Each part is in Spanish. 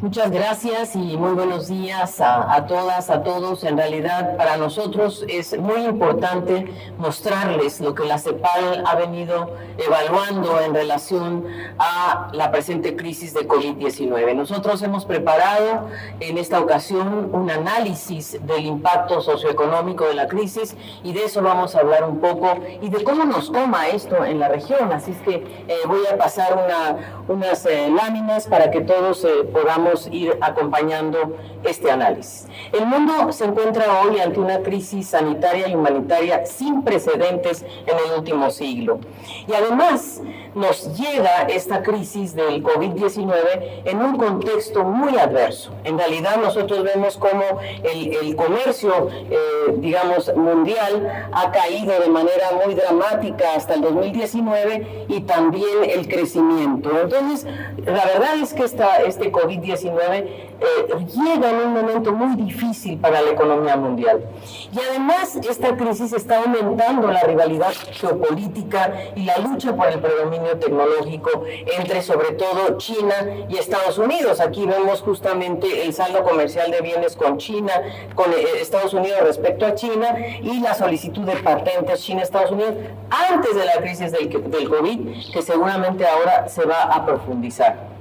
Muchas gracias y muy buenos días a todas, a todos. En realidad, para nosotros es muy importante mostrarles lo que la CEPAL ha venido evaluando en relación a la presente crisis de COVID-19. Nosotros hemos preparado en esta ocasión un análisis del impacto socioeconómico de la crisis y de eso vamos a hablar un poco y de cómo nos toma esto en la región. Así es que voy a pasar unas láminas para que todos podamos ir acompañando este análisis. El mundo se encuentra hoy ante una crisis sanitaria y humanitaria sin precedentes en el último siglo. Y además nos llega esta crisis del COVID-19 en un contexto muy adverso. En realidad nosotros vemos cómo el comercio, digamos, mundial ha caído de manera muy dramática hasta el 2019 y también el crecimiento. Entonces, la verdad es que este COVID-19 llega en un momento muy difícil para la economía mundial. Y además, esta crisis está aumentando la rivalidad geopolítica y la lucha por el predominio tecnológico entre, sobre todo, China y Estados Unidos. Aquí vemos justamente el saldo comercial de bienes con China, con Estados Unidos respecto a China y la solicitud de patentes China-Estados Unidos antes de la crisis del COVID, que seguramente ahora se va a profundizar.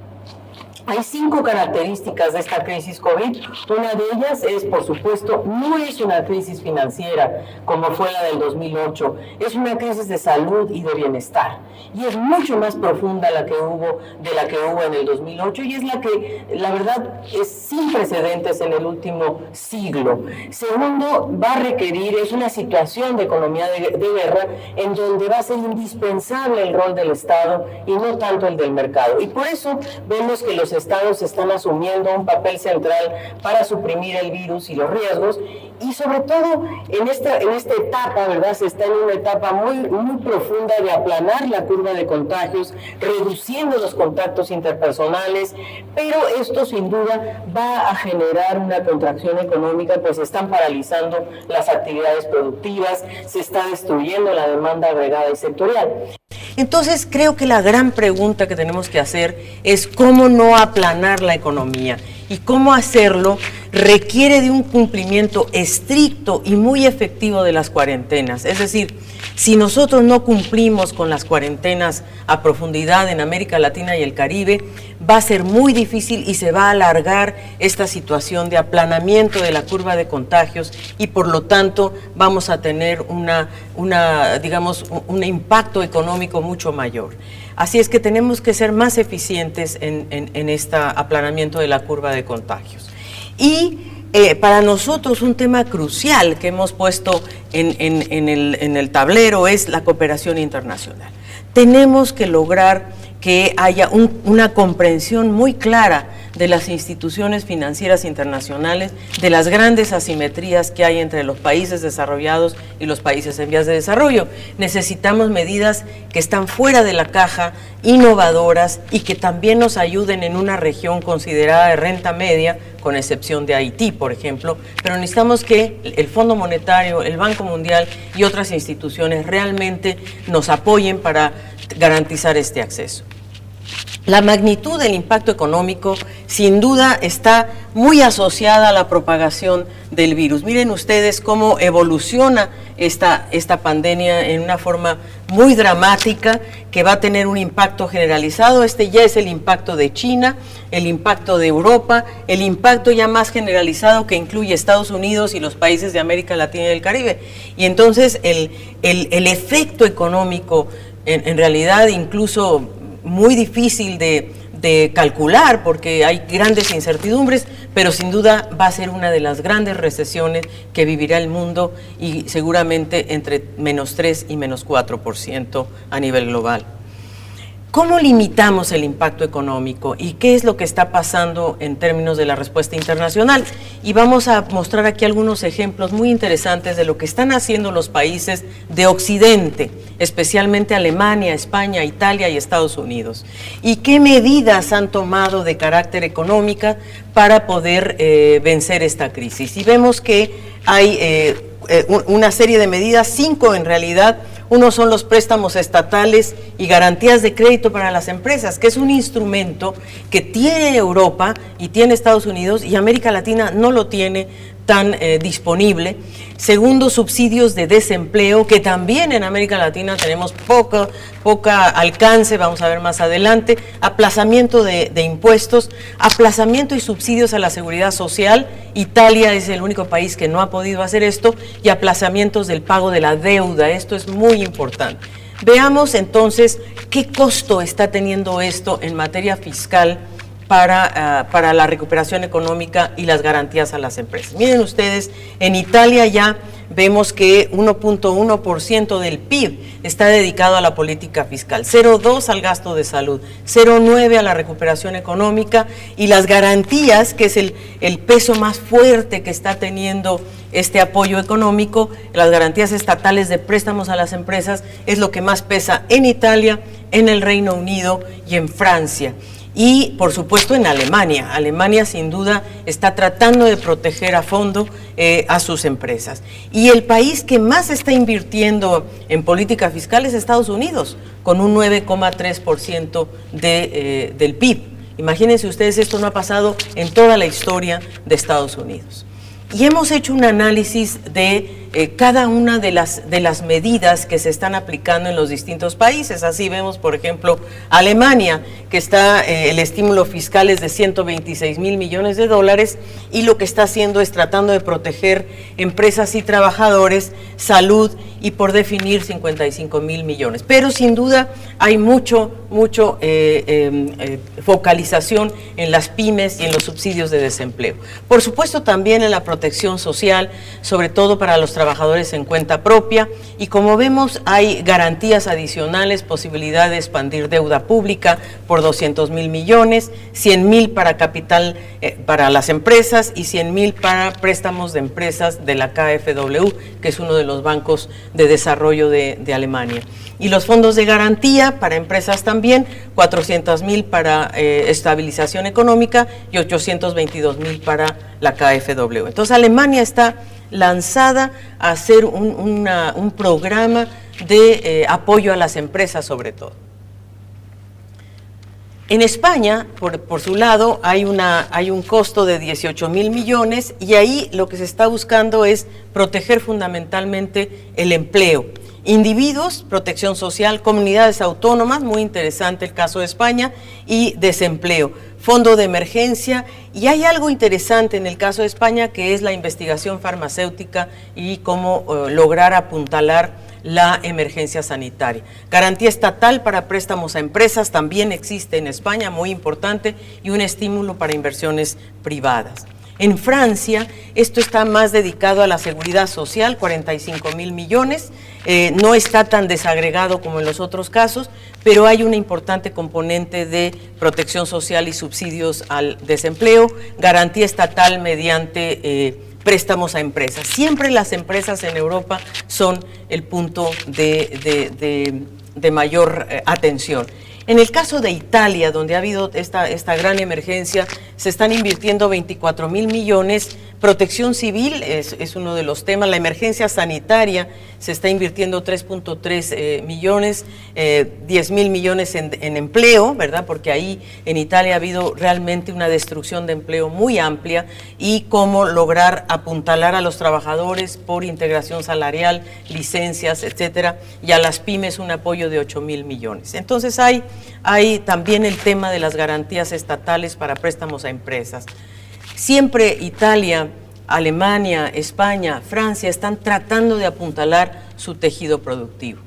Hay 5 características de esta crisis COVID. Una de ellas es, por supuesto, no es una crisis financiera como fue la del 2008. Es una crisis de salud y de bienestar. Y es mucho más profunda de la que hubo en el 2008 y es la que, la verdad, es sin precedentes en el último siglo. Segundo, va a requerir, es una situación de economía de guerra en donde va a ser indispensable el rol del Estado y no tanto el del mercado. Y por eso vemos que los estados están asumiendo un papel central para suprimir el virus y los riesgos y sobre todo en esta etapa, ¿verdad? Se está en una etapa muy profunda de aplanar la curva de contagios, reduciendo los contactos interpersonales, pero esto sin duda va a generar una contracción económica, pues se están paralizando las actividades productivas, se está destruyendo la demanda agregada y sectorial. Entonces, creo que la gran pregunta que tenemos que hacer es cómo no aplanar la economía. Y cómo hacerlo requiere de un cumplimiento estricto y muy efectivo de las cuarentenas. Es decir, si nosotros no cumplimos con las cuarentenas a profundidad en América Latina y el Caribe, va a ser muy difícil y se va a alargar esta situación de aplanamiento de la curva de contagios y por lo tanto vamos a tener un impacto económico mucho mayor. Así es que tenemos que ser más eficientes en este aplanamiento de la curva de contagios. Y para nosotros un tema crucial que hemos puesto en el tablero es la cooperación internacional. Tenemos que lograr que haya una comprensión muy clara de las instituciones financieras internacionales, de las grandes asimetrías que hay entre los países desarrollados y los países en vías de desarrollo. Necesitamos medidas que están fuera de la caja, innovadoras y que también nos ayuden en una región considerada de renta media, con excepción de Haití, por ejemplo, pero necesitamos que el Fondo Monetario, el Banco Mundial y otras instituciones realmente nos apoyen para garantizar este acceso. La magnitud del impacto económico sin duda está muy asociada a la propagación del virus. Miren ustedes cómo evoluciona esta pandemia en una forma muy dramática que va a tener un impacto generalizado. Este ya es el impacto de China, el impacto de Europa, el impacto ya más generalizado que incluye Estados Unidos y los países de América Latina y del Caribe. Y entonces el efecto económico en realidad incluso muy difícil de calcular porque hay grandes incertidumbres, pero sin duda va a ser una de las grandes recesiones que vivirá el mundo y seguramente entre -3 y -4% a nivel global. ¿Cómo limitamos el impacto económico y qué es lo que está pasando en términos de la respuesta internacional? Y vamos a mostrar aquí algunos ejemplos muy interesantes de lo que están haciendo los países de Occidente, especialmente Alemania, España, Italia y Estados Unidos. Y qué medidas han tomado de carácter económica para poder vencer esta crisis. Y vemos que hay una serie de medidas, 5 en realidad. Uno son los préstamos estatales y garantías de crédito para las empresas, que es un instrumento que tiene Europa y tiene Estados Unidos, y América Latina no lo tiene tan disponible. Segundo, subsidios de desempleo, que también en América Latina tenemos poca alcance, vamos a ver más adelante. Aplazamiento de impuestos, aplazamiento y subsidios a la seguridad social. Italia es el único país que no ha podido hacer esto, y aplazamientos del pago de la deuda. Esto es muy importante. Veamos entonces qué costo está teniendo esto en materia fiscal para la recuperación económica y las garantías a las empresas. Miren ustedes, en Italia ya vemos que 1.1% del PIB está dedicado a la política fiscal, 0.2 al gasto de salud, 0.9 a la recuperación económica, y las garantías, que es el peso más fuerte que está teniendo este apoyo económico, las garantías estatales de préstamos a las empresas, es lo que más pesa en Italia, en el Reino Unido y en Francia. Y, por supuesto, en Alemania. Alemania, sin duda, está tratando de proteger a fondo a sus empresas. Y el país que más está invirtiendo en política fiscal es Estados Unidos, con un 9,3% del PIB. Imagínense ustedes, esto no ha pasado en toda la historia de Estados Unidos. Y hemos hecho un análisis de cada una de las medidas que se están aplicando en los distintos países. Así vemos, por ejemplo, Alemania, que está, el estímulo fiscal es de 126,000 millones de dólares, y lo que está haciendo es tratando de proteger empresas y trabajadores, salud, y por definir 55,000 millones. Pero sin duda hay mucho focalización en las pymes y en los subsidios de desempleo. Por supuesto, también en la protección social, sobre todo para los trabajadores en cuenta propia, y como vemos hay garantías adicionales, posibilidad de expandir deuda pública por 200,000 millones, 100,000 para capital para las empresas y 100,000 para préstamos de empresas de la KfW, que es uno de los bancos de desarrollo de Alemania. Y los fondos de garantía para empresas también, 400,000 para estabilización económica y 822,000 para la KfW. Entonces Alemania está lanzada a hacer un programa de apoyo a las empresas sobre todo. En España, por su lado, hay un costo de 18,000 millones, y ahí lo que se está buscando es proteger fundamentalmente el empleo. Individuos, protección social, comunidades autónomas, muy interesante el caso de España, y desempleo, fondo de emergencia, y hay algo interesante en el caso de España, que es la investigación farmacéutica y cómo lograr apuntalar la emergencia sanitaria. Garantía estatal para préstamos a empresas también existe en España, muy importante, y un estímulo para inversiones privadas. En Francia, esto está más dedicado a la seguridad social, 45,000 millones, no está tan desagregado como en los otros casos, pero hay una importante componente de protección social y subsidios al desempleo, garantía estatal mediante préstamos a empresas. Siempre las empresas en Europa son el punto de mayor atención. En el caso de Italia, donde ha habido esta gran emergencia, se están invirtiendo 24,000 millones. Protección civil es uno de los temas. La emergencia sanitaria se está invirtiendo 3.3 millones, 10,000 millones en empleo, ¿verdad? Porque ahí en Italia ha habido realmente una destrucción de empleo muy amplia, y cómo lograr apuntalar a los trabajadores por integración salarial, licencias, etcétera, y a las pymes un apoyo de 8,000 millones. Entonces hay también el tema de las garantías estatales para préstamos a empresas. Siempre Italia, Alemania, España, Francia están tratando de apuntalar su tejido productivo.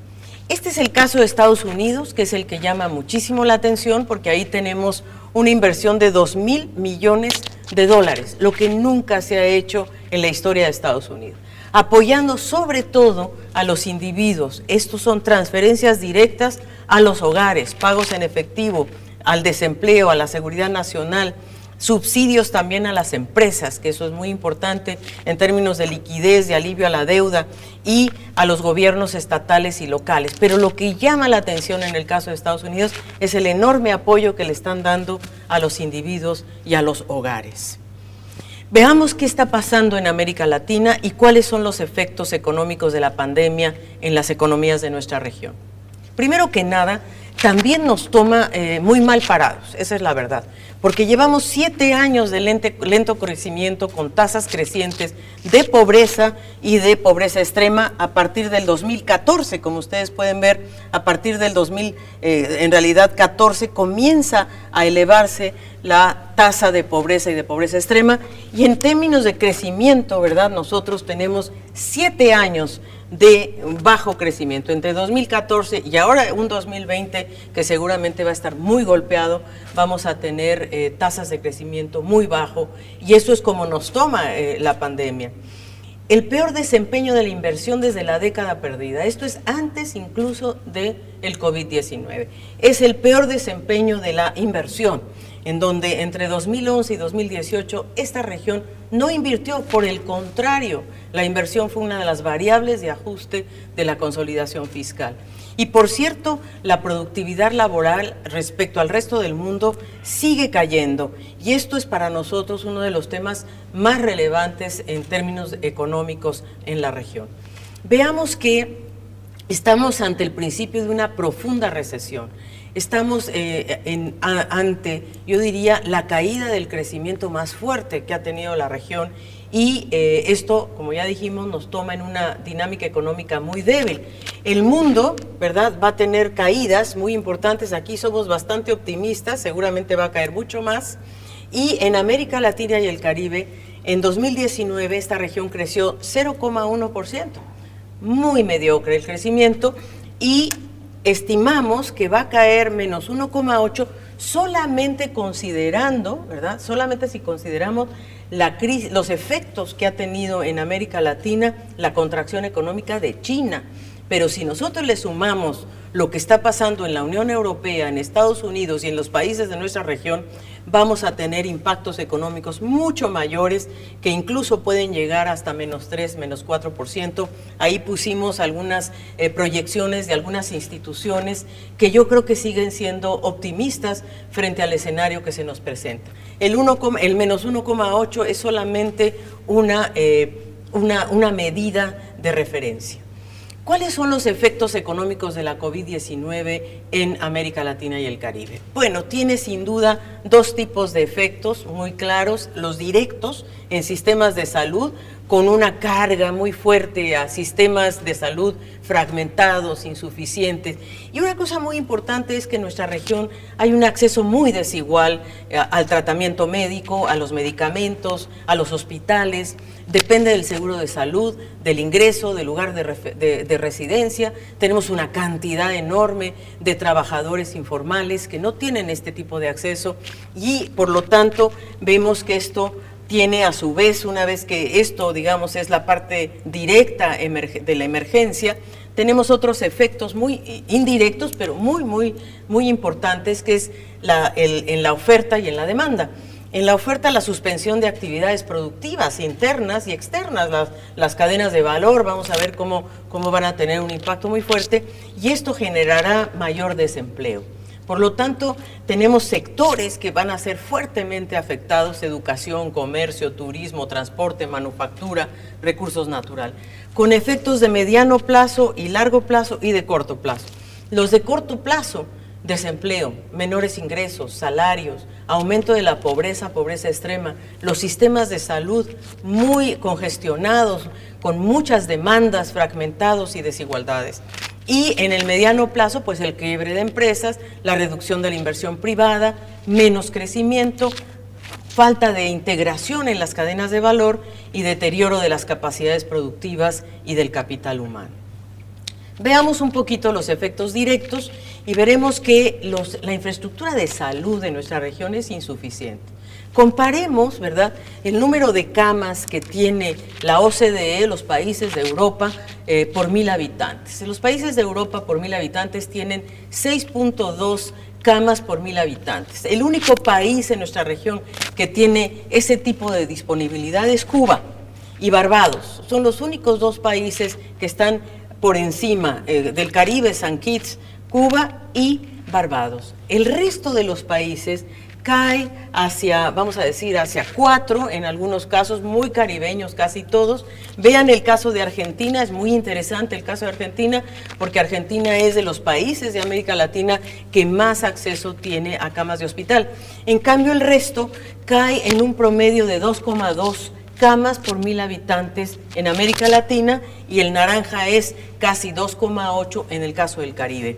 Este es el caso de Estados Unidos, que es el que llama muchísimo la atención, porque ahí tenemos una inversión de 2,000 millones de dólares, lo que nunca se ha hecho en la historia de Estados Unidos, apoyando sobre todo a los individuos. Estos son transferencias directas a los hogares, pagos en efectivo, al desempleo, a la seguridad nacional, subsidios también a las empresas, que eso es muy importante en términos de liquidez, de alivio a la deuda, y a los gobiernos estatales y locales. Pero lo que llama la atención en el caso de Estados Unidos es el enorme apoyo que le están dando a los individuos y a los hogares. Veamos qué está pasando en América Latina y cuáles son los efectos económicos de la pandemia en las economías de nuestra región. Primero que nada, también nos toma muy mal parados, esa es la verdad, porque llevamos 7 años de lento crecimiento con tasas crecientes de pobreza y de pobreza extrema a partir del 2014, como ustedes pueden ver, a partir del 2014 comienza a elevarse la tasa de pobreza y de pobreza extrema, y en términos de crecimiento, ¿verdad? Nosotros tenemos 7 años de bajo crecimiento, entre 2014 y ahora un 2020 que seguramente va a estar muy golpeado, vamos a tener tasas de crecimiento muy bajo, y eso es como nos toma la pandemia. El peor desempeño de la inversión desde la década perdida, esto es antes incluso del COVID-19, es el peor desempeño de la inversión, en donde entre 2011 y 2018 esta región no invirtió, por el contrario, la inversión fue una de las variables de ajuste de la consolidación fiscal. Y por cierto, la productividad laboral respecto al resto del mundo sigue cayendo, y esto es para nosotros uno de los temas más relevantes en términos económicos en la región. Veamos que estamos ante el principio de una profunda recesión. Estamos ante, yo diría, la caída del crecimiento más fuerte que ha tenido la región, y esto, como ya dijimos, nos toma en una dinámica económica muy débil. El mundo, ¿verdad?, va a tener caídas muy importantes. Aquí somos bastante optimistas, seguramente va a caer mucho más. Y en América Latina y el Caribe, en 2019 esta región creció 0,1%, muy mediocre el crecimiento, y estimamos que va a caer menos 1,8% solamente considerando, ¿verdad?, solamente si consideramos la crisis, los efectos que ha tenido en América Latina la contracción económica de China. Pero si nosotros le sumamos lo que está pasando en la Unión Europea, en Estados Unidos y en los países de nuestra región, vamos a tener impactos económicos mucho mayores, que incluso pueden llegar hasta menos 3, menos 4%. Ahí pusimos algunas proyecciones de algunas instituciones que yo creo que siguen siendo optimistas frente al escenario que se nos presenta. El menos 1,8 es solamente una medida de referencia. ¿Cuáles son los efectos económicos de la COVID-19 en América Latina y el Caribe? Bueno, tiene sin duda dos tipos de efectos muy claros: los directos en sistemas de salud, con una carga muy fuerte a sistemas de salud fragmentados, insuficientes. Y una cosa muy importante es que en nuestra región hay un acceso muy desigual al tratamiento médico, a los medicamentos, a los hospitales. Depende del seguro de salud, del ingreso, del lugar de residencia. Tenemos una cantidad enorme de trabajadores informales que no tienen este tipo de acceso, y por lo tanto vemos que esto tiene a su vez, una vez que esto, digamos, es la parte directa de la emergencia, tenemos otros efectos muy indirectos, pero muy importantes, que es en la oferta y en la demanda. En la oferta, la suspensión de actividades productivas internas y externas, las cadenas de valor, vamos a ver cómo van a tener un impacto muy fuerte, y esto generará mayor desempleo. Por lo tanto, tenemos sectores que van a ser fuertemente afectados: educación, comercio, turismo, transporte, manufactura, recursos naturales, con efectos de mediano plazo y largo plazo y de corto plazo. Los de corto plazo: desempleo, menores ingresos, salarios, aumento de la pobreza, pobreza extrema, los sistemas de salud muy congestionados, con muchas demandas, fragmentados y desigualdades. Y en el mediano plazo, pues el quiebre de empresas, la reducción de la inversión privada, menos crecimiento, falta de integración en las cadenas de valor y deterioro de las capacidades productivas y del capital humano. Veamos un poquito los efectos directos y veremos que la infraestructura de salud de nuestra región es insuficiente. Comparemos, ¿verdad?, el número de camas que tiene la OCDE, los países de Europa, por 1,000 habitantes. Los países de Europa por 1,000 habitantes tienen 6.2 camas por 1,000 habitantes. El único país en nuestra región que tiene ese tipo de disponibilidad es Cuba y Barbados. Son los únicos dos países que están por encima del Caribe, San Kitts, Cuba y Barbados. El resto de los países cae hacia, vamos a decir, hacia 4, en algunos casos muy caribeños, casi todos. Vean el caso de Argentina, es muy interesante el caso de Argentina, porque Argentina es de los países de América Latina que más acceso tiene a camas de hospital. En cambio, el resto cae en un promedio de 2,2 camas por 1000 habitantes en América Latina, y el naranja es casi 2,8 en el caso del Caribe.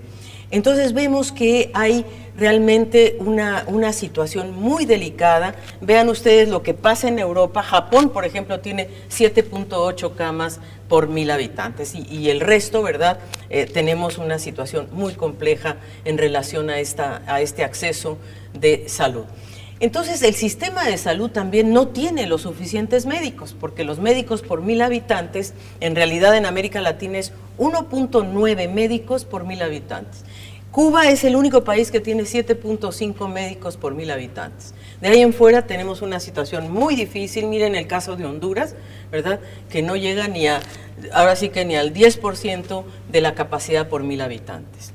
Entonces vemos que hay realmente una situación muy delicada. Vean ustedes lo que pasa en Europa. Japón, por ejemplo, tiene 7,8 camas por 1000 habitantes, y el resto, ¿verdad? Tenemos una situación muy compleja en relación a este acceso de salud. Entonces, el sistema de salud también no tiene los suficientes médicos, porque los médicos por 1000 habitantes, en realidad en América Latina es 1,9 médicos por 1000 habitantes. Cuba es el único país que tiene 7,5 médicos por 1000 habitantes. De ahí en fuera tenemos una situación muy difícil. Miren el caso de Honduras, ¿verdad? Que no llega ahora sí que ni al 10% de la capacidad por 1000 habitantes.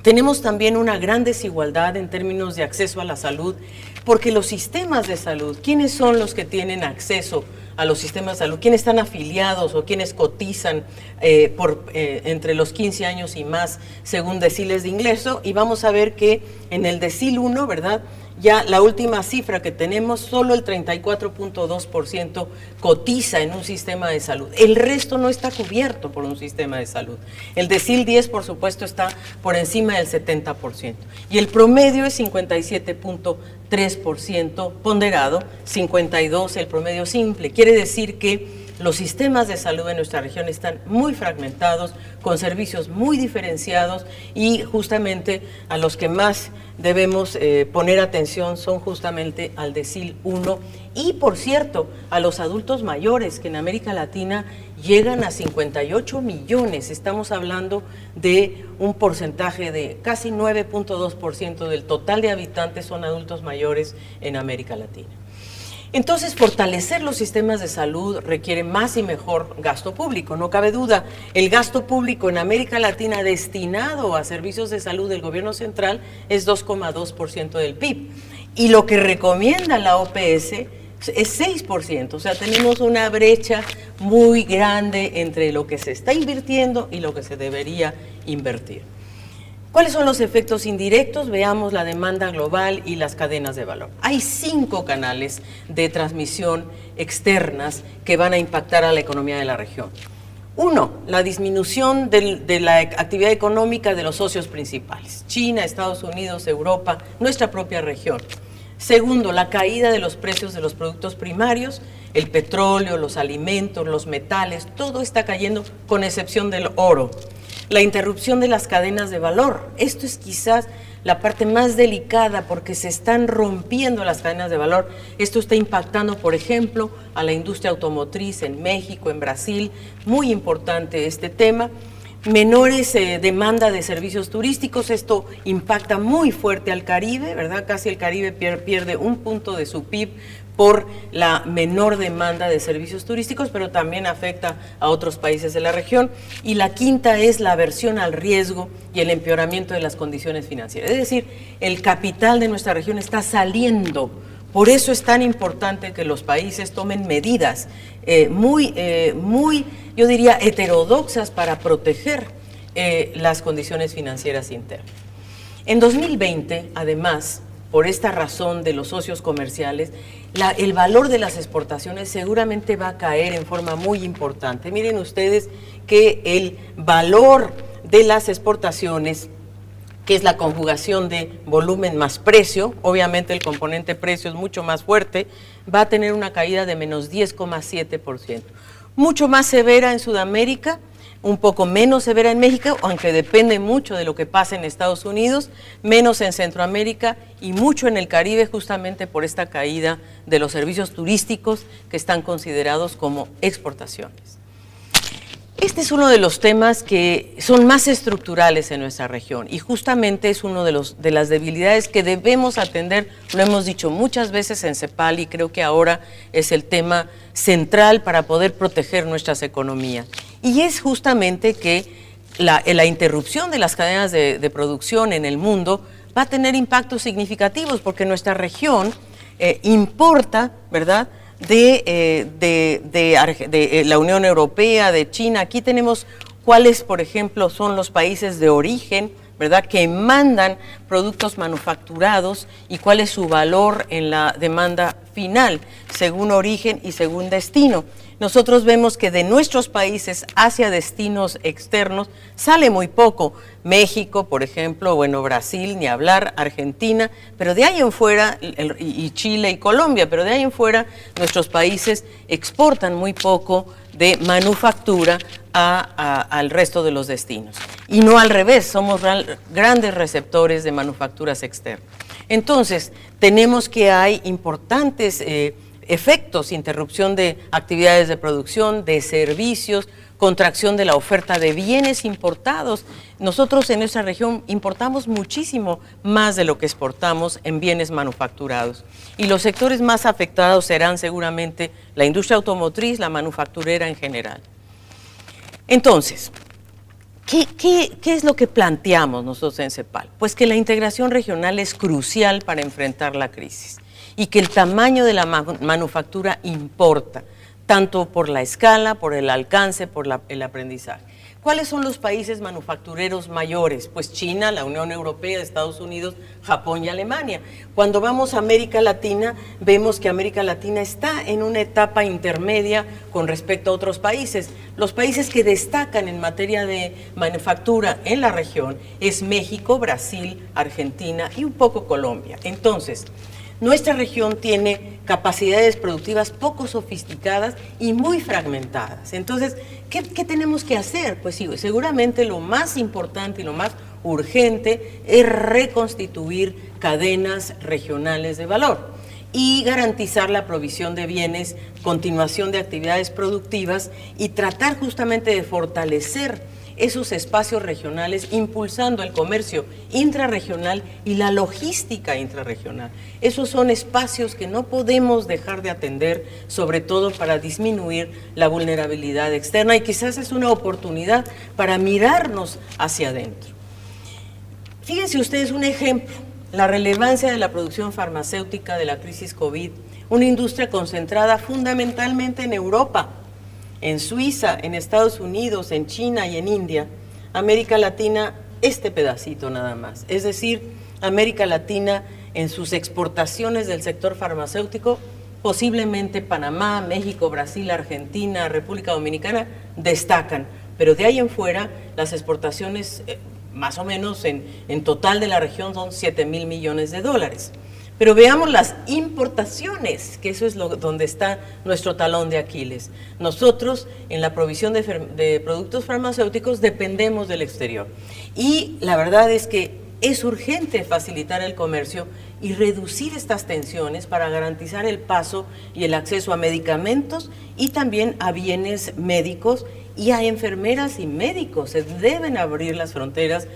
Tenemos también una gran desigualdad en términos de acceso a la salud, porque los sistemas de salud, ¿quiénes son los que tienen acceso a los sistemas de salud? ¿Quiénes están afiliados o quiénes cotizan entre los 15 años y más según deciles de ingreso? Y vamos a ver que en el decil 1, ¿verdad?, ya la última cifra que tenemos, solo el 34,2% cotiza en un sistema de salud. El resto no está cubierto por un sistema de salud. El decil 10, por supuesto, está por encima del 70%. Y el promedio es 57,3% ponderado, 52% el promedio simple. Quiere decir que los sistemas de salud en nuestra región están muy fragmentados, con servicios muy diferenciados, y justamente a los que más debemos poner atención son justamente al decil 1 y, por cierto, a los adultos mayores, que en América Latina llegan a 58 millones. Estamos hablando de un porcentaje de casi 9,2% del total de habitantes son adultos mayores en América Latina. Entonces, fortalecer los sistemas de salud requiere más y mejor gasto público, no cabe duda. El gasto público en América Latina destinado a servicios de salud del gobierno central es 2,2% del PIB. Y lo que recomienda la OPS es 6%, o sea, tenemos una brecha muy grande entre lo que se está invirtiendo y lo que se debería invertir. ¿Cuáles son los efectos indirectos? Veamos la demanda global y las cadenas de valor. Hay 5 canales de transmisión externas que van a impactar a la economía de la región. 1, la disminución de la actividad económica de los socios principales: China, Estados Unidos, Europa, nuestra propia región. 2, la caída de los precios de los productos primarios, el petróleo, los alimentos, los metales, todo está cayendo con excepción del oro. La interrupción de las cadenas de valor. Esto es quizás la parte más delicada, porque se están rompiendo las cadenas de valor. Esto está impactando, por ejemplo, a la industria automotriz en México, en Brasil. Muy importante este tema. Menores demanda de servicios turísticos. Esto impacta muy fuerte al Caribe, ¿verdad? Casi el Caribe pierde 1 punto de su PIB por la menor demanda de servicios turísticos, pero también afecta a otros países de la región. Y la 5 es la aversión al riesgo y el empeoramiento de las condiciones financieras. Es decir, el capital de nuestra región está saliendo. Por eso es tan importante que los países tomen medidas muy, yo diría, heterodoxas para proteger las condiciones financieras internas. En 2020, además, por esta razón de los socios comerciales, el valor de las exportaciones seguramente va a caer en forma muy importante. Miren ustedes que el valor de las exportaciones, que es la conjugación de volumen más precio, obviamente el componente precio es mucho más fuerte, va a tener una caída de menos 10,7%. Mucho más severa en Sudamérica, un poco menos severa en México, aunque depende mucho de lo que pase en Estados Unidos, menos en Centroamérica y mucho en el Caribe, justamente por esta caída de los servicios turísticos que están considerados como exportaciones. Este es uno de los temas que son más estructurales en nuestra región, y justamente es uno de las debilidades que debemos atender. Lo hemos dicho muchas veces en CEPAL, y creo que ahora es el tema central para poder proteger nuestras economías. Y es justamente que la interrupción de las cadenas de producción en el mundo va a tener impactos significativos porque nuestra región importa, ¿verdad?, de la Unión Europea, de China. Aquí tenemos cuáles, por ejemplo, son los países de origen, ¿verdad?, que mandan productos manufacturados y cuál es su valor en la demanda final, según origen y según destino. Nosotros vemos que de nuestros países hacia destinos externos sale muy poco. México, por ejemplo, bueno, Brasil, ni hablar, Argentina, pero de ahí en fuera, y Chile y Colombia, pero de ahí en fuera nuestros países exportan muy poco de manufactura al resto de los destinos. Y no al revés, somos grandes receptores de manufacturas externas. Entonces, tenemos que hay importantes efectos, interrupción de actividades de producción, de servicios, contracción de la oferta de bienes importados. Nosotros en nuestra región importamos muchísimo más de lo que exportamos en bienes manufacturados. Y los sectores más afectados serán seguramente la industria automotriz, la manufacturera en general. Entonces, ¿qué es lo que planteamos nosotros en CEPAL? Pues que la integración regional es crucial para enfrentar la crisis y que el tamaño de la manufactura importa, tanto por la escala, por el alcance, por el aprendizaje. ¿Cuáles son los países manufactureros mayores? Pues China, la Unión Europea, Estados Unidos, Japón y Alemania. Cuando vamos a América Latina, vemos que América Latina está en una etapa intermedia con respecto a otros países. Los países que destacan en materia de manufactura en la región es México, Brasil, Argentina y un poco Colombia. Entonces, nuestra región tiene capacidades productivas poco sofisticadas y muy fragmentadas. Entonces, ¿qué tenemos que hacer? Pues sí, seguramente lo más importante y lo más urgente es reconstituir cadenas regionales de valor y garantizar la provisión de bienes, continuación de actividades productivas y tratar justamente de fortalecer esos espacios regionales, impulsando el comercio intrarregional y la logística intrarregional. Esos son espacios que no podemos dejar de atender, sobre todo para disminuir la vulnerabilidad externa, y quizás es una oportunidad para mirarnos hacia adentro. Fíjense ustedes un ejemplo, la relevancia de la producción farmacéutica de la crisis COVID, una industria concentrada fundamentalmente en Europa, en Suiza, en Estados Unidos, en China y en India. América Latina, este pedacito nada más. Es decir, América Latina en sus exportaciones del sector farmacéutico, posiblemente Panamá, México, Brasil, Argentina, República Dominicana destacan, pero de ahí en fuera las exportaciones más o menos en total de la región son 7,000 millones de dólares. Pero veamos las importaciones, que eso es donde está nuestro talón de Aquiles. Nosotros en la provisión de productos farmacéuticos dependemos del exterior. Y la verdad es que es urgente facilitar el comercio y reducir estas tensiones para garantizar el paso y el acceso a medicamentos y también a bienes médicos y a enfermeras y médicos. Se deben abrir las fronteras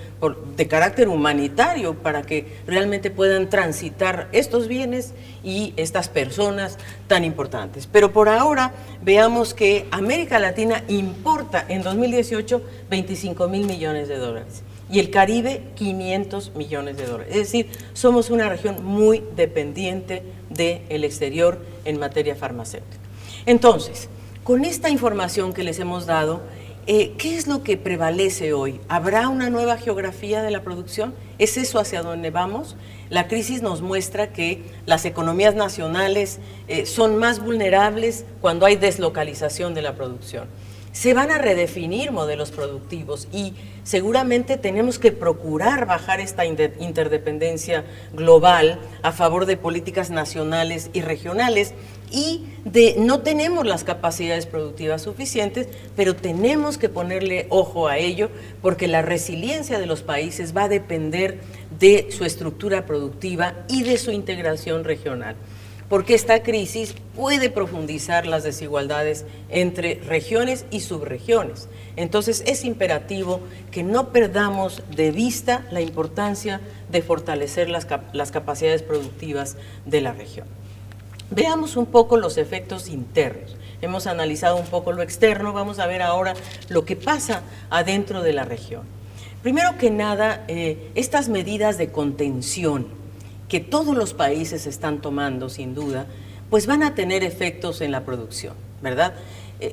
de carácter humanitario para que realmente puedan transitar estos bienes y estas personas tan importantes. Pero por ahora veamos que América Latina importa en 2018 25,000 millones de dólares y el Caribe 500 millones de dólares. Es decir, somos una región muy dependiente del exterior en materia farmacéutica. Entonces, con esta información que les hemos dado, ¿qué es lo que prevalece hoy? ¿Habrá una nueva geografía de la producción? ¿Es eso hacia dónde vamos? La crisis nos muestra que las economías nacionales son más vulnerables cuando hay deslocalización de la producción. Se van a redefinir modelos productivos y seguramente tenemos que procurar bajar esta interdependencia global a favor de políticas nacionales y regionales, y no tenemos las capacidades productivas suficientes, pero tenemos que ponerle ojo a ello porque la resiliencia de los países va a depender de su estructura productiva y de su integración regional, porque esta crisis puede profundizar las desigualdades entre regiones y subregiones. Entonces es imperativo que no perdamos de vista la importancia de fortalecer las capacidades productivas de la región. Veamos un poco los efectos internos. Hemos analizado un poco lo externo, vamos a ver ahora lo que pasa adentro de la región. Primero que nada, estas medidas de contención que todos los países están tomando, sin duda, pues van a tener efectos en la producción, ¿verdad?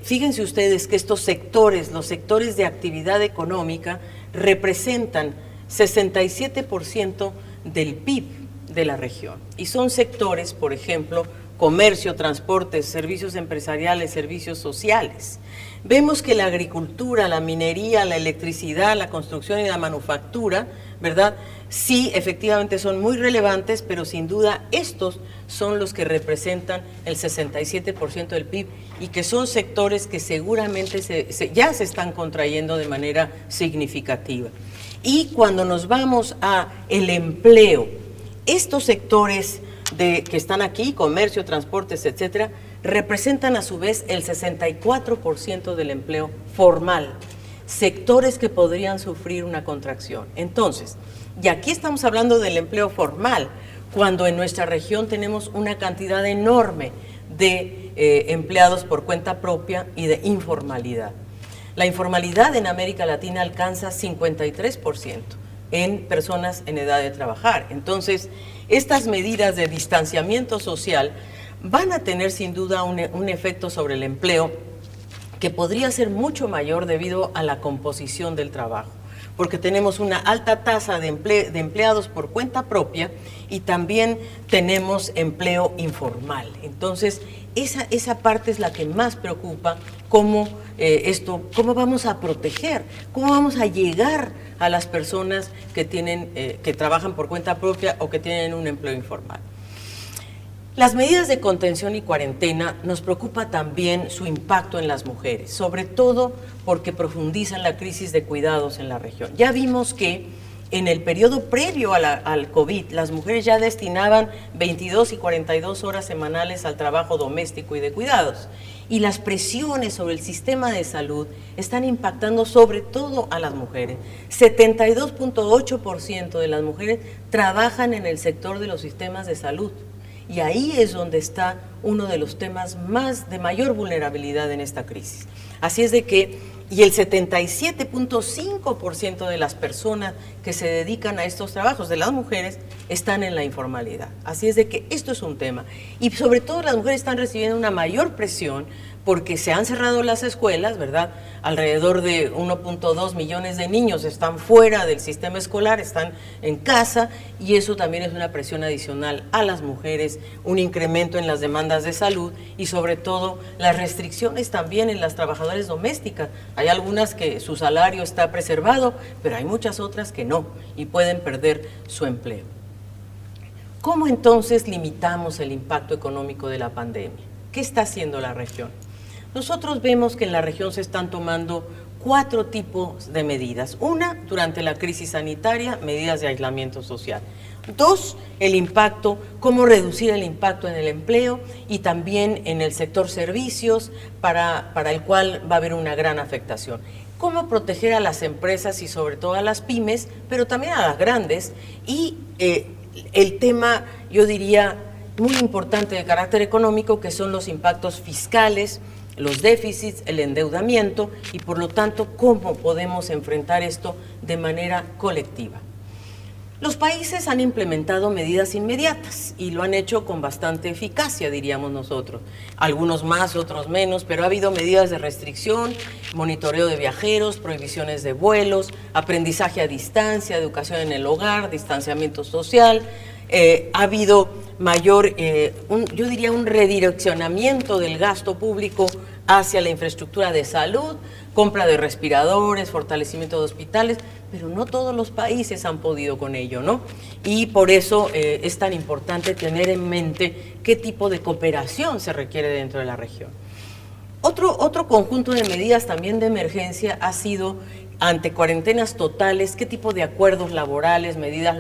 Fíjense ustedes que estos sectores, los sectores de actividad económica, representan 67% del PIB de la región. Y son sectores, por ejemplo, comercio, transportes, servicios empresariales, servicios sociales. Vemos que la agricultura, la minería, la electricidad, la construcción y la manufactura, ¿verdad? Sí, efectivamente son muy relevantes, pero sin duda estos son los que representan el 67% del PIB y que son sectores que seguramente ya se están contrayendo de manera significativa. Y cuando nos vamos a el empleo, estos sectores que están aquí, comercio, transportes, etcétera, representan a su vez el 64% del empleo formal, sectores que podrían sufrir una contracción. Entonces, y aquí estamos hablando del empleo formal, cuando en nuestra región tenemos una cantidad enorme de empleados por cuenta propia y de informalidad. La informalidad en América Latina alcanza 53% en personas en edad de trabajar. Entonces, estas medidas de distanciamiento social van a tener sin duda un efecto sobre el empleo que podría ser mucho mayor debido a la composición del trabajo, porque tenemos una alta tasa de empleados por cuenta propia y también tenemos empleo informal. Entonces, esa parte es la que más preocupa, cómo vamos a proteger, cómo vamos a llegar a las personas que trabajan por cuenta propia o que tienen un empleo informal. Las medidas de contención y cuarentena nos preocupa también su impacto en las mujeres, sobre todo porque profundizan la crisis de cuidados en la región. Ya vimos que en el periodo previo al COVID, las mujeres ya destinaban 22 y 42 horas semanales al trabajo doméstico y de cuidados. Y las presiones sobre el sistema de salud están impactando sobre todo a las mujeres. 72.8% de las mujeres trabajan en el sector de los sistemas de salud. Y ahí es donde está uno de los temas de mayor vulnerabilidad en esta crisis. Así es de que, y el 77.5% de las personas que se dedican a estos trabajos, de las mujeres, están en la informalidad. Así es de que esto es un tema. Y sobre todo las mujeres están recibiendo una mayor presión porque se han cerrado las escuelas, ¿verdad? Alrededor de 1.2 millones de niños están fuera del sistema escolar, están en casa, y eso también es una presión adicional a las mujeres, un incremento en las demandas de salud y sobre todo las restricciones también en las trabajadoras domésticas. Hay algunas que su salario está preservado, pero hay muchas otras que no y pueden perder su empleo. ¿Cómo entonces limitamos el impacto económico de la pandemia? ¿Qué está haciendo la región? Nosotros vemos que en la región se están tomando 4 tipos de medidas. Una, durante la crisis sanitaria, medidas de aislamiento social. 2, el impacto, cómo reducir el impacto en el empleo y también en el sector servicios, para el cual va a haber una gran afectación. Cómo proteger a las empresas y sobre todo a las pymes, pero también a las grandes. Y el tema, yo diría, muy importante de carácter económico, que son los impactos fiscales, los déficits, el endeudamiento y por lo tanto cómo podemos enfrentar esto de manera colectiva. Los países han implementado medidas inmediatas y lo han hecho con bastante eficacia, diríamos nosotros. Algunos más, otros menos, pero ha habido medidas de restricción, monitoreo de viajeros, prohibiciones de vuelos, aprendizaje a distancia, educación en el hogar, distanciamiento social. Ha habido mayor, yo diría un redireccionamiento del gasto público hacia la infraestructura de salud, compra de respiradores, fortalecimiento de hospitales, pero no todos los países han podido con ello, ¿no? Y por eso es tan importante tener en mente qué tipo de cooperación se requiere dentro de la región. Otro conjunto de medidas también de emergencia ha sido ante cuarentenas totales, qué tipo de acuerdos laborales, medidas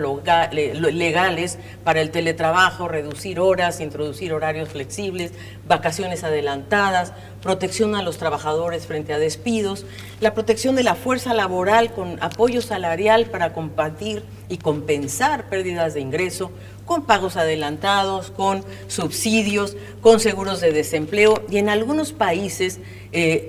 legales para el teletrabajo, reducir horas, introducir horarios flexibles, vacaciones adelantadas, protección a los trabajadores frente a despidos, la protección de la fuerza laboral con apoyo salarial para combatir y compensar pérdidas de ingreso con pagos adelantados, con subsidios, con seguros de desempleo, y en algunos países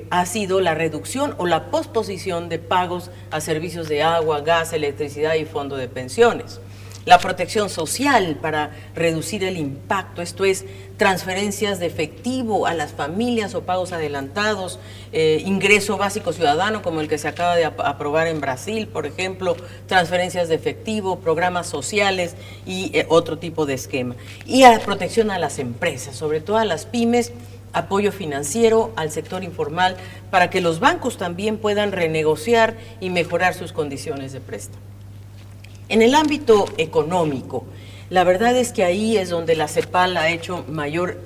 ha sido la reducción o la posposición de pagos a servicios de agua, gas, electricidad y fondo de pensiones. La protección social para reducir el impacto, esto es, transferencias de efectivo a las familias o pagos adelantados, ingreso básico ciudadano como el que se acaba de aprobar en Brasil, por ejemplo, transferencias de efectivo, programas sociales y otro tipo de esquema. Y a protección a las empresas, sobre todo a las pymes, apoyo financiero al sector informal para que los bancos también puedan renegociar y mejorar sus condiciones de préstamo. En el ámbito económico, la verdad es que ahí es donde la CEPAL ha hecho mayor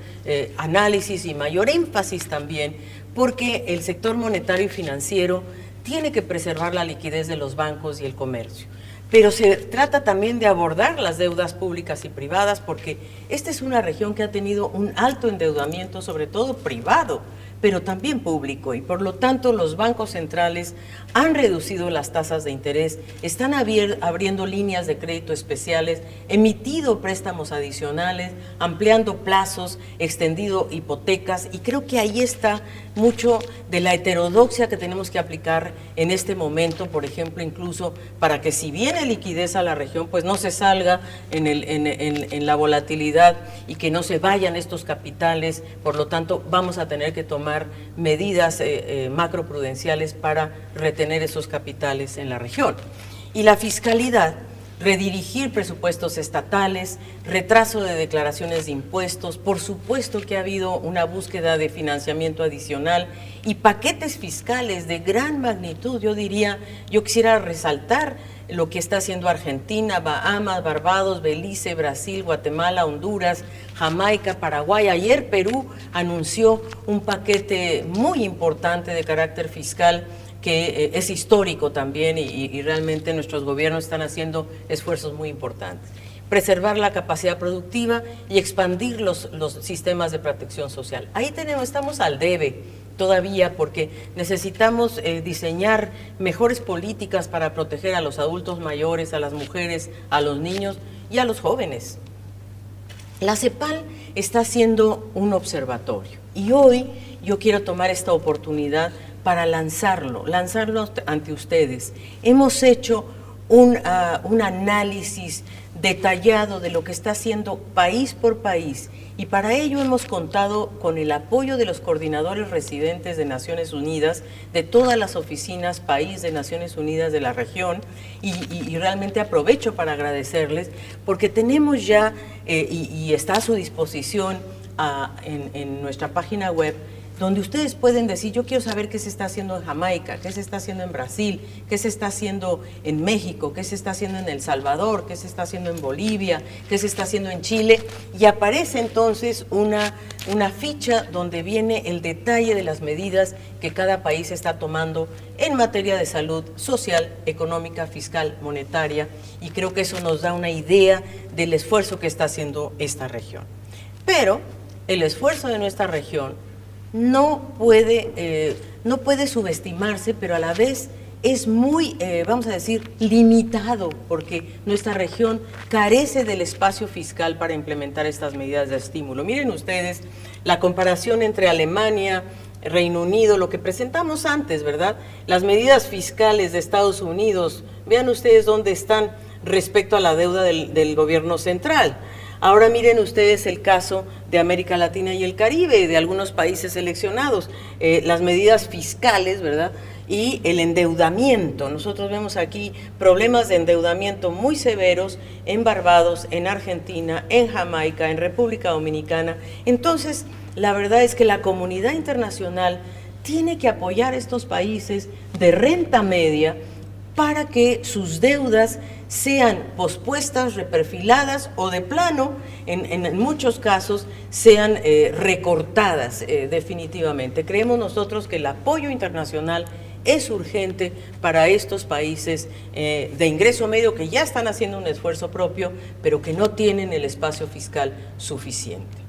análisis y mayor énfasis también, porque el sector monetario y financiero tiene que preservar la liquidez de los bancos y el comercio. Pero se trata también de abordar las deudas públicas y privadas, porque esta es una región que ha tenido un alto endeudamiento, sobre todo privado, pero también público, y por lo tanto los bancos centrales han reducido las tasas de interés, están abriendo líneas de crédito especiales, emitido préstamos adicionales, ampliando plazos, extendido hipotecas, y creo que ahí está mucho de la heterodoxia que tenemos que aplicar en este momento, por ejemplo, incluso para que si viene liquidez a la región, pues no se salga en la volatilidad y que no se vayan estos capitales. Por lo tanto, vamos a tener que tomar medidas macroprudenciales para retener esos capitales en la región. Y la fiscalidad, redirigir presupuestos estatales, retraso de declaraciones de impuestos, por supuesto que ha habido una búsqueda de financiamiento adicional y paquetes fiscales de gran magnitud. Yo quisiera resaltar lo que está haciendo Argentina, Bahamas, Barbados, Belice, Brasil, Guatemala, Honduras, Jamaica, Paraguay. Ayer Perú anunció un paquete muy importante de carácter fiscal que es histórico también y realmente nuestros gobiernos están haciendo esfuerzos muy importantes. Preservar la capacidad productiva y expandir los sistemas de protección social. Ahí estamos al debe todavía, porque necesitamos diseñar mejores políticas para proteger a los adultos mayores, a las mujeres, a los niños y a los jóvenes. La CEPAL está haciendo un observatorio y hoy yo quiero tomar esta oportunidad para lanzarlo ante ustedes. Hemos hecho un análisis detallado de lo que está haciendo país por país, y para ello hemos contado con el apoyo de los coordinadores residentes de Naciones Unidas, de todas las oficinas país de Naciones Unidas de la región, y realmente aprovecho para agradecerles, porque tenemos ya, y está a su disposición en nuestra página web, donde ustedes pueden decir, yo quiero saber qué se está haciendo en Jamaica, qué se está haciendo en Brasil, qué se está haciendo en México, qué se está haciendo en El Salvador, qué se está haciendo en Bolivia, qué se está haciendo en Chile, y aparece entonces una ficha donde viene el detalle de las medidas que cada país está tomando en materia de salud social, económica, fiscal, monetaria, y creo que eso nos da una idea del esfuerzo que está haciendo esta región. Pero el esfuerzo de nuestra región no puede subestimarse, pero a la vez es muy, vamos a decir, limitado, porque nuestra región carece del espacio fiscal para implementar estas medidas de estímulo. Miren ustedes la comparación entre Alemania, Reino Unido, lo que presentamos antes, ¿verdad? Las medidas fiscales de Estados Unidos, vean ustedes dónde están respecto a la deuda del gobierno central. Ahora miren ustedes el caso de América Latina y el Caribe, de algunos países seleccionados, las medidas fiscales, ¿verdad? Y el endeudamiento. Nosotros vemos aquí problemas de endeudamiento muy severos en Barbados, en Argentina, en Jamaica, en República Dominicana. Entonces, la verdad es que la comunidad internacional tiene que apoyar a estos países de renta media para que sus deudas sean pospuestas, reperfiladas o de plano, en muchos casos, sean recortadas definitivamente. Creemos nosotros que el apoyo internacional es urgente para estos países de ingreso medio que ya están haciendo un esfuerzo propio, pero que no tienen el espacio fiscal suficiente.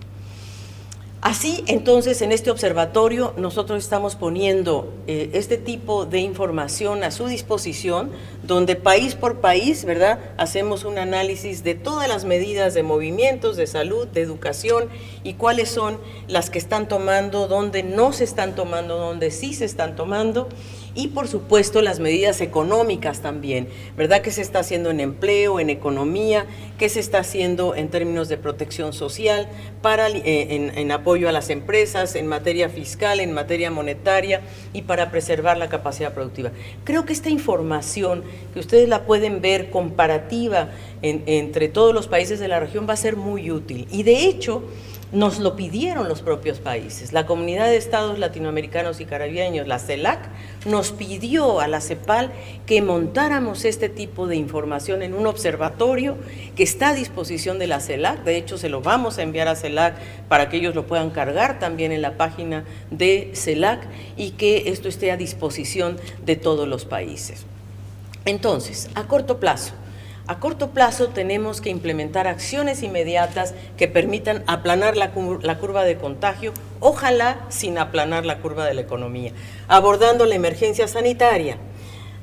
Así, entonces, en este observatorio nosotros estamos poniendo este tipo de información a su disposición, donde país por país, ¿verdad?, hacemos un análisis de todas las medidas de movimientos, de salud, de educación, y cuáles son las que están tomando, dónde no se están tomando, dónde sí se están tomando, y por supuesto las medidas económicas también, ¿verdad?, qué se está haciendo en empleo, en economía, qué se está haciendo en términos de protección social, en apoyo a las empresas, en materia fiscal, en materia monetaria y para preservar la capacidad productiva. Creo que esta información, que ustedes la pueden ver comparativa entre todos los países de la región, va a ser muy útil, y de hecho nos lo pidieron los propios países. La Comunidad de Estados Latinoamericanos y Caribeños, la CELAC, nos pidió a la CEPAL que montáramos este tipo de información en un observatorio que está a disposición de la CELAC. De hecho, se lo vamos a enviar a CELAC para que ellos lo puedan cargar también en la página de CELAC y que esto esté a disposición de todos los países. Entonces, a corto plazo tenemos que implementar acciones inmediatas que permitan aplanar la curva de contagio, ojalá sin aplanar la curva de la economía, abordando la emergencia sanitaria,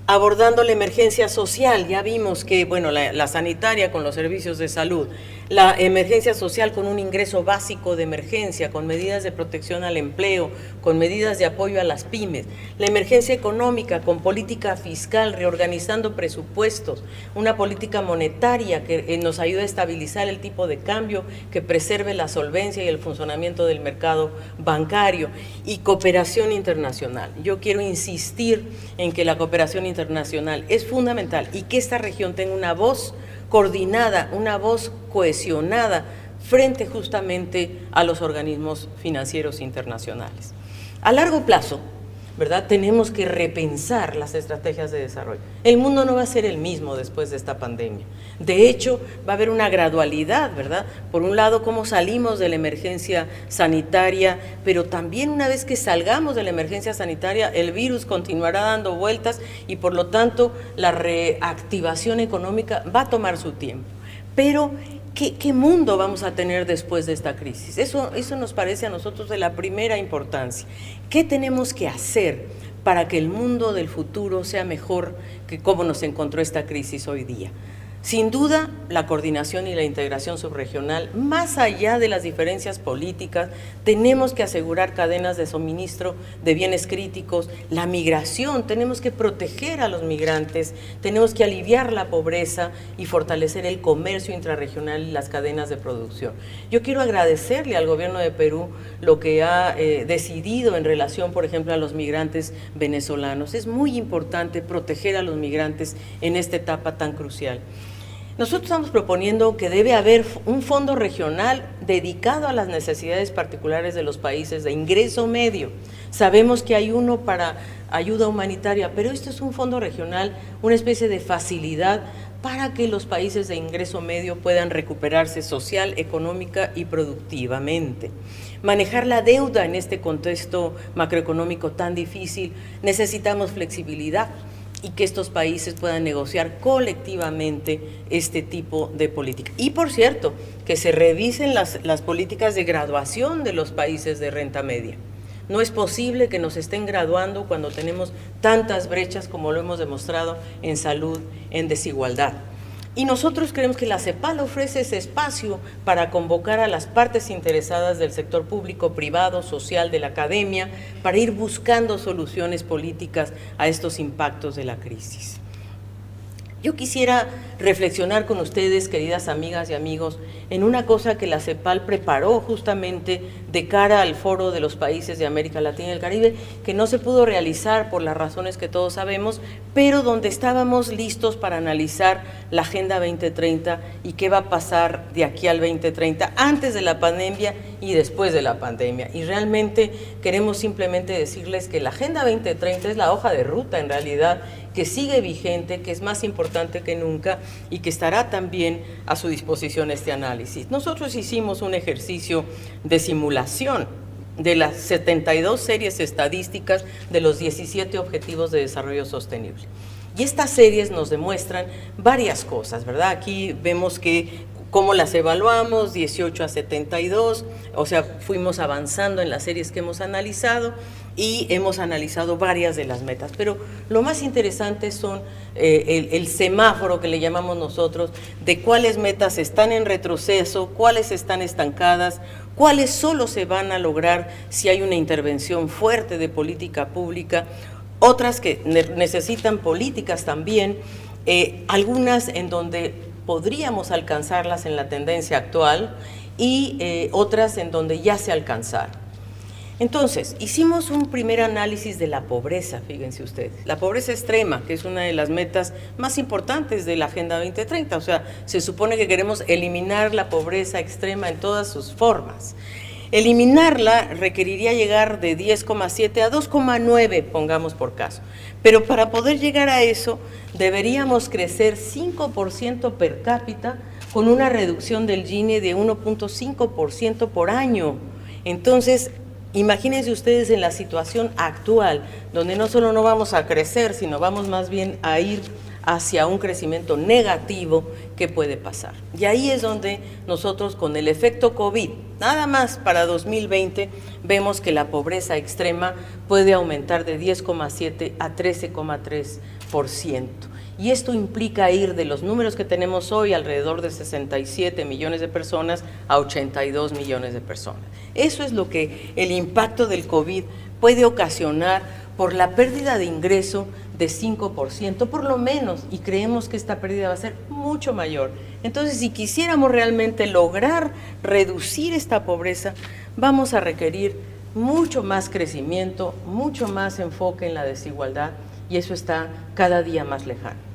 abordando la emergencia social. Ya vimos que, bueno, la sanitaria con los servicios de salud, la emergencia social con un ingreso básico de emergencia, con medidas de protección al empleo, con medidas de apoyo a las pymes, la emergencia económica con política fiscal, reorganizando presupuestos, una política monetaria que nos ayude a estabilizar el tipo de cambio, que preserve la solvencia y el funcionamiento del mercado bancario, y cooperación internacional. Yo quiero insistir en que la cooperación internacional es fundamental y que esta región tenga una voz coordinada, una voz cohesionada frente justamente a los organismos financieros internacionales. A largo plazo, ¿verdad?, tenemos que repensar las estrategias de desarrollo. El mundo no va a ser el mismo después de esta pandemia. De hecho, va a haber una gradualidad, ¿verdad? Por un lado, cómo salimos de la emergencia sanitaria, pero también una vez que salgamos de la emergencia sanitaria, el virus continuará dando vueltas y por lo tanto la reactivación económica va a tomar su tiempo. Pero ¿qué mundo vamos a tener después de esta crisis? Eso nos parece a nosotros de la primera importancia. ¿Qué tenemos que hacer para que el mundo del futuro sea mejor que cómo nos encontró esta crisis hoy día? Sin duda, la coordinación y la integración subregional, más allá de las diferencias políticas, tenemos que asegurar cadenas de suministro de bienes críticos, la migración, tenemos que proteger a los migrantes, tenemos que aliviar la pobreza y fortalecer el comercio intrarregional y las cadenas de producción. Yo quiero agradecerle al gobierno de Perú lo que ha decidido en relación, por ejemplo, a los migrantes venezolanos. Es muy importante proteger a los migrantes en esta etapa tan crucial. Nosotros estamos proponiendo que debe haber un fondo regional dedicado a las necesidades particulares de los países de ingreso medio. Sabemos que hay uno para ayuda humanitaria, pero esto es un fondo regional, una especie de facilidad para que los países de ingreso medio puedan recuperarse social, económica y productivamente. Manejar la deuda en este contexto macroeconómico tan difícil, necesitamos flexibilidad y que estos países puedan negociar colectivamente este tipo de política. Y por cierto, que se revisen las políticas de graduación de los países de renta media. No es posible que nos estén graduando cuando tenemos tantas brechas como lo hemos demostrado en salud, en desigualdad. Y nosotros creemos que la CEPAL ofrece ese espacio para convocar a las partes interesadas del sector público, privado, social, de la academia, para ir buscando soluciones políticas a estos impactos de la crisis. Yo quisiera reflexionar con ustedes, queridas amigas y amigos, en una cosa que la CEPAL preparó justamente de cara al Foro de los Países de América Latina y el Caribe, que no se pudo realizar por las razones que todos sabemos, pero donde estábamos listos para analizar la Agenda 2030 y qué va a pasar de aquí al 2030, antes de la pandemia y después de la pandemia. Y realmente queremos simplemente decirles que la Agenda 2030 es la hoja de ruta en realidad, que sigue vigente, que es más importante que nunca y que estará también a su disposición este análisis. Nosotros hicimos un ejercicio de simulación de las 72 series estadísticas de los 17 Objetivos de Desarrollo Sostenible. Y estas series nos demuestran varias cosas, ¿verdad? Aquí vemos que ¿Cómo las evaluamos? 18 a 72, o sea, fuimos avanzando en las series que hemos analizado y hemos analizado varias de las metas. Pero lo más interesante son el semáforo que le llamamos nosotros, de cuáles metas están en retroceso, cuáles están estancadas, cuáles solo se van a lograr si hay una intervención fuerte de política pública, otras que necesitan políticas también, algunas en donde podríamos alcanzarlas en la tendencia actual y otras en donde ya se alcanzaron. Entonces, hicimos un primer análisis de la pobreza, fíjense ustedes, la pobreza extrema, que es una de las metas más importantes de la Agenda 2030, o sea, se supone que queremos eliminar la pobreza extrema en todas sus formas. Eliminarla requeriría llegar de 10,7 a 2,9, pongamos por caso, pero para poder llegar a eso deberíamos crecer 5% per cápita con una reducción del Gini de 1.5% por año. Entonces, imagínense ustedes en la situación actual, donde no solo no vamos a crecer, sino vamos más bien a ir hacia un crecimiento negativo, ¿qué puede pasar? Y ahí es donde nosotros con el efecto COVID, nada más para 2020, vemos que la pobreza extrema puede aumentar de 10,7 a 13,3%. Y esto implica ir de los números que tenemos hoy, alrededor de 67 millones de personas, a 82 millones de personas. Eso es lo que el impacto del COVID puede ocasionar por la pérdida de ingreso de 5%, por lo menos, y creemos que esta pérdida va a ser mucho mayor. Entonces, si quisiéramos realmente lograr reducir esta pobreza, vamos a requerir mucho más crecimiento, mucho más enfoque en la desigualdad, y eso está cada día más lejano.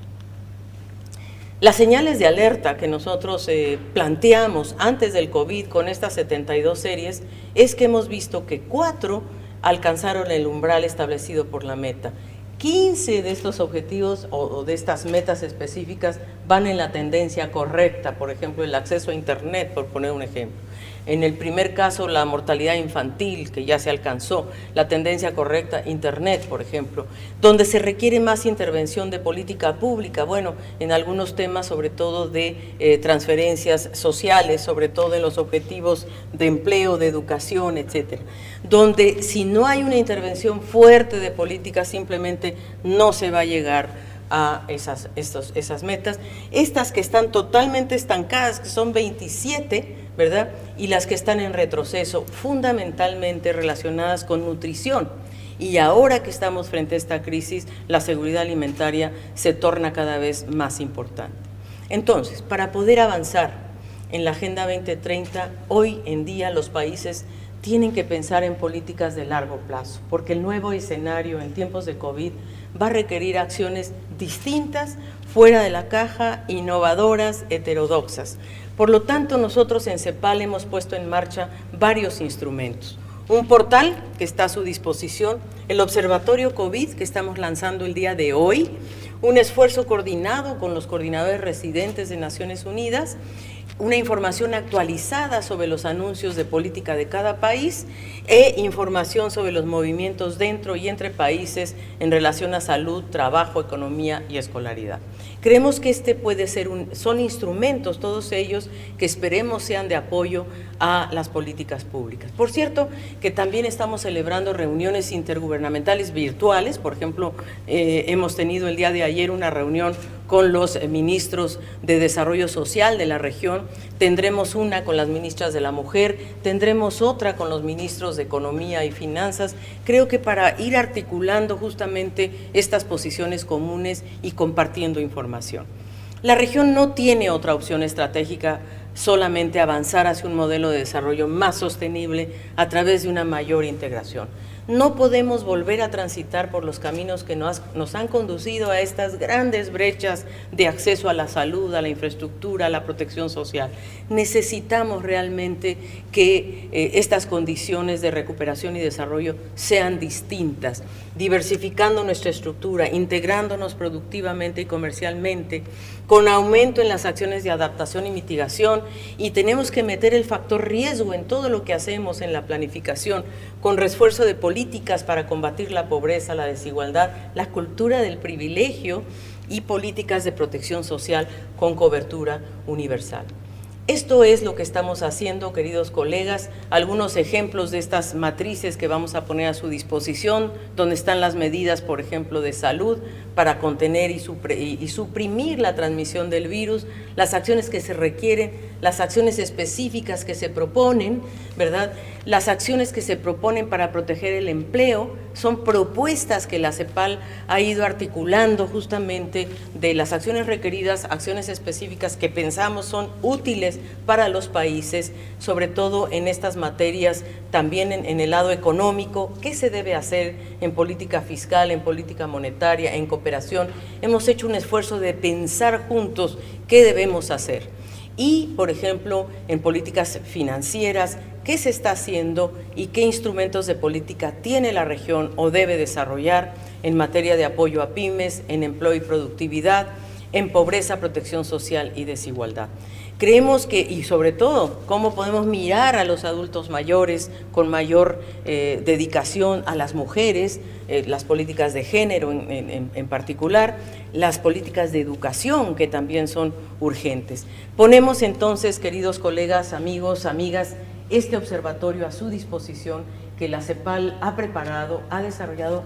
Las señales de alerta que nosotros planteamos antes del COVID con estas 72 series es que hemos visto que 4 alcanzaron el umbral establecido por la meta. 15 de estos objetivos o de estas metas específicas van en la tendencia correcta, por ejemplo, el acceso a Internet, por poner un ejemplo. En el primer caso, la mortalidad infantil, que ya se alcanzó, la tendencia correcta, Internet, por ejemplo, donde se requiere más intervención de política pública, bueno, en algunos temas, sobre todo de transferencias sociales, sobre todo en los objetivos de empleo, de educación, etcétera, donde si no hay una intervención fuerte de política, simplemente no se va a llegar a esas metas, estas que están totalmente estancadas, que son 27, ¿verdad? Y las que están en retroceso, fundamentalmente relacionadas con nutrición. Y ahora que estamos frente a esta crisis, la seguridad alimentaria se torna cada vez más importante. Entonces, para poder avanzar en la Agenda 2030, hoy en día los países tienen que pensar en políticas de largo plazo, porque el nuevo escenario en tiempos de COVID va a requerir acciones distintas, fuera de la caja, innovadoras, heterodoxas. Por lo tanto, nosotros en CEPAL hemos puesto en marcha varios instrumentos. Un portal que está a su disposición, el Observatorio COVID que estamos lanzando el día de hoy, un esfuerzo coordinado con los coordinadores residentes de Naciones Unidas, una información actualizada sobre los anuncios de política de cada país e información sobre los movimientos dentro y entre países en relación a salud, trabajo, economía y escolaridad. Creemos que puede ser son instrumentos, todos ellos, que esperemos sean de apoyo a las políticas públicas. Por cierto, que también estamos celebrando reuniones intergubernamentales virtuales, por ejemplo, hemos tenido el día de ayer una reunión con los ministros de Desarrollo Social de la región, tendremos una con las ministras de la Mujer, tendremos otra con los ministros de Economía y Finanzas, creo que para ir articulando justamente estas posiciones comunes y compartiendo información. La región no tiene otra opción estratégica, solamente avanzar hacia un modelo de desarrollo más sostenible a través de una mayor integración. No podemos volver a transitar por los caminos que nos han conducido a estas grandes brechas de acceso a la salud, a la infraestructura, a la protección social. Necesitamos realmente que estas condiciones de recuperación y desarrollo sean distintas, diversificando nuestra estructura, integrándonos productivamente y comercialmente, con aumento en las acciones de adaptación y mitigación, y tenemos que meter el factor riesgo en todo lo que hacemos en la planificación, con refuerzo de políticas para combatir la pobreza, la desigualdad, la cultura del privilegio y políticas de protección social con cobertura universal. Esto es lo que estamos haciendo, queridos colegas. Algunos ejemplos de estas matrices que vamos a poner a su disposición, donde están las medidas, por ejemplo, de salud para contener y suprimir la transmisión del virus, las acciones que se requieren, las acciones específicas que se proponen, ¿verdad? Las acciones que se proponen para proteger el empleo, son propuestas que la CEPAL ha ido articulando justamente de las acciones requeridas, acciones específicas que pensamos son útiles para los países, sobre todo en estas materias, también en el lado económico, qué se debe hacer en política fiscal, en política monetaria, en cooperación. Hemos hecho un esfuerzo de pensar juntos qué debemos hacer. Y, por ejemplo, en políticas financieras, qué se está haciendo y qué instrumentos de política tiene la región o debe desarrollar en materia de apoyo a pymes, en empleo y productividad, en pobreza, protección social y desigualdad. Creemos que, y sobre todo, cómo podemos mirar a los adultos mayores con mayor dedicación, a las mujeres, las políticas de género en particular, las políticas de educación que también son urgentes. Ponemos entonces, queridos colegas, amigos, amigas, este observatorio a su disposición que la CEPAL ha preparado, ha desarrollado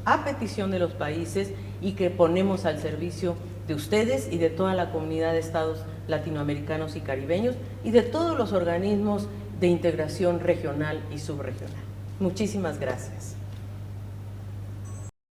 a petición de los países y que ponemos al servicio de ustedes y de toda la comunidad de estados latinoamericanos y caribeños y de todos los organismos de integración regional y subregional. Muchísimas gracias.